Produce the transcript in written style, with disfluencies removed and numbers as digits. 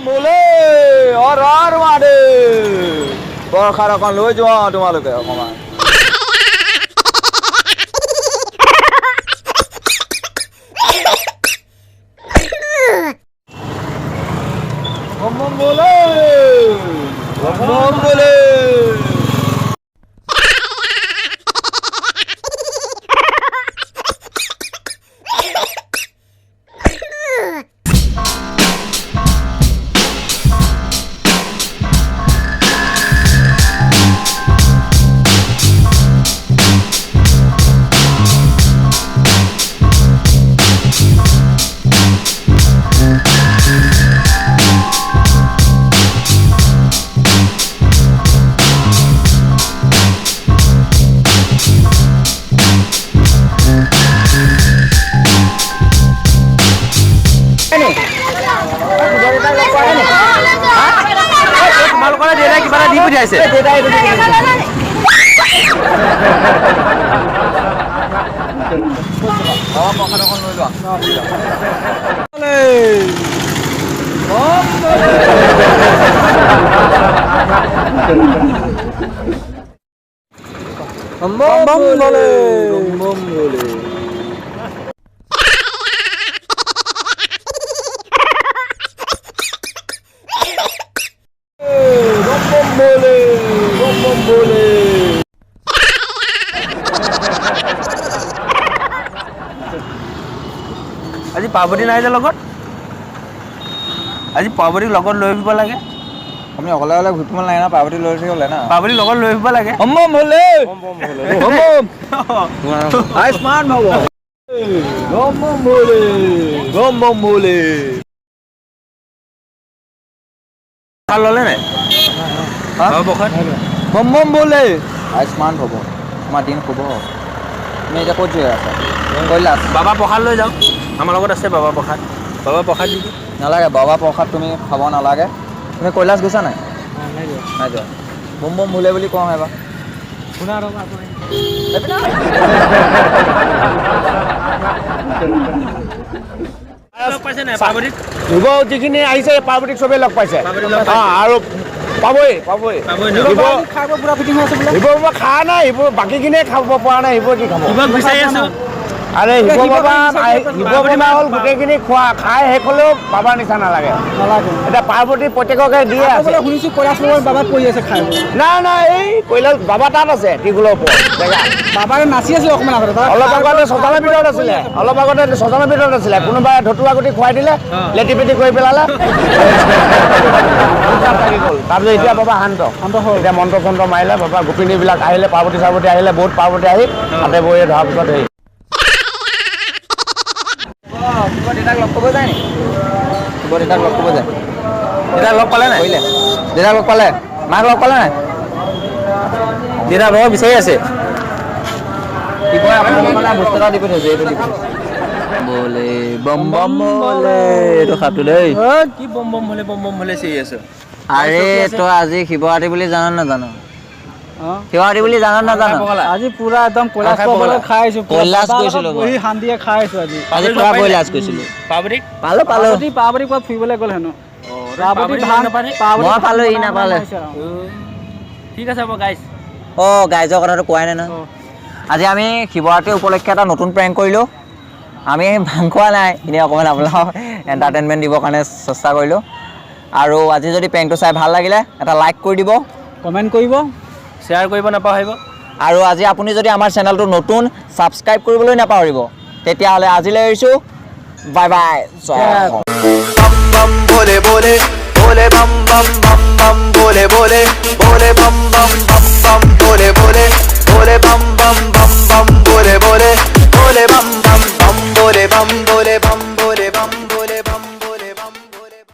বোলে মাৰে বৰষাৰ অকণ লৈ যোৱা তোমালোকে অকণমান বোলে আজি পাৰ্বতী নাই যে লগত আজি পাৰ্বতীক লগত লৈ আহিব লাগে আমি অকলে অকলে ঘূৰি ফুৰিব নাই না পাৰ্বতী লৈ থাকিলে না পাৰ্বতীক লগত লৈ আহিব লাগে আয়ুষ্মান ভাব ল'লে নাই বোলে আয়ুষ্মান ভৱ আমাৰ দিন শুভ তুমি এতিয়া ক'ত গৈ আছা কৈলাশ বাবা প্ৰসাদ লৈ যাওঁ আমাৰ লগত আছে বাবা প্ৰসাদ দি নালাগে বাবা প্ৰসাদ তুমি খাব নালাগে তুমি কৈলাশ গৈছা নাই নাই যোৱা বম বোলে বুলি কওঁ এবাৰ শুনা যিখিনি আহিছে পাৰ্বতীক চবেই লগ পাইছে আৰু পাবই সেইবোৰ খোৱা নাই সেইবোৰ বাকীখিনিয়ে খাব পৰা নাই সেইবোৰ কি খাব আৰে শিৱ বাবা হ'ল গোটেইখিনি খোৱা খাই শেষ হ'লেও বাবাৰ নিচিনা নালাগে এতিয়া পাৰ্বতী প্ৰত্যেককে দিয়ে আছে শুনিছোঁ কৈলাশ বাবাত পৰি আছে খাই নাই এই কৈলাশ বাবা তাত আছে টিগুলৰ ওপৰত জেগা বাবাই নাচি আছিল অকণমান অলপ আগতে শ্মশানৰ ভিতৰত আছিলে কোনোবাই ধতুৰা গুটি খুৱাই দিলে লেটি পেটি কৰি পেলালে তাৰপিছত এতিয়া বাবা শান্ত হ'ল এতিয়া মন্ত্ৰ চন্ত্ৰ মাৰিলে বাবা গোপিনীবিলাক আহিলে পাৰ্বতী আহিলে বহুত পাৰ্বতী আহি তাতে বহি ধৰাৰ পিছত হেৰি দেউতাক লগ কৰিব যায় নেকি দেউতাক লগ কৰিব যায় দেউতাক লগ পালে নাই দেউতাক লগ পালে মাক লগ পালে নাই দেউতা বৰ বিচাৰি আছে কি কয় আপোনাৰ বস্তু এটা দি পঠিয়াইছে এইটো দিব বলে বম বলে এইটো খাপটো দেই কি বম হলে চিৰি আছো আৰে তই আজি শিৱৰাত্ৰি বুলি জান নাজানো শিৱৰাত্ৰি বুলি জান নাজানো আজি পুৰা একদম কৈলাশ খাইছো বহি শান্তিয়ে খাইছো আজি পুৰা কৈলাশ গৈছিলো পাৰ্বতী ক'ত ফুৰিবলৈ গ'ল হেনো মই পালো ই নাপালে ঠিক আছে হ'ব গাইজ গাইজৰ কথাটো কোৱাই নাই নহয় আজি আমি শিৱৰাত্ৰি উপলক্ষে এটা নতুন প্ৰেংক কৰিলোঁ আমি ভাং খোৱা নাই এনেই অকণমান আপোনালোকক এণ্টাৰটেইনমেণ্ট দিবৰ কাৰণে চেষ্টা কৰিলোঁ আৰু আজি যদি প্ৰেংকটো চাই ভাল লাগিলে এটা লাইক কৰি দিব কমেণ্ট কৰিব শ্বেয়াৰ কৰিব নাপাহৰিব আৰু আজি আপুনি যদি আমাৰ চেনেলটো নতুন ছাবস্ক্ৰাইব কৰিবলৈ নাপাহৰিব তেতিয়াহ'লে আজিলৈ এৰিছোঁ বাই বাই बोले बोले बोले बम बम बम बम बोले बोले बोले बम बम बम बम बोले बोले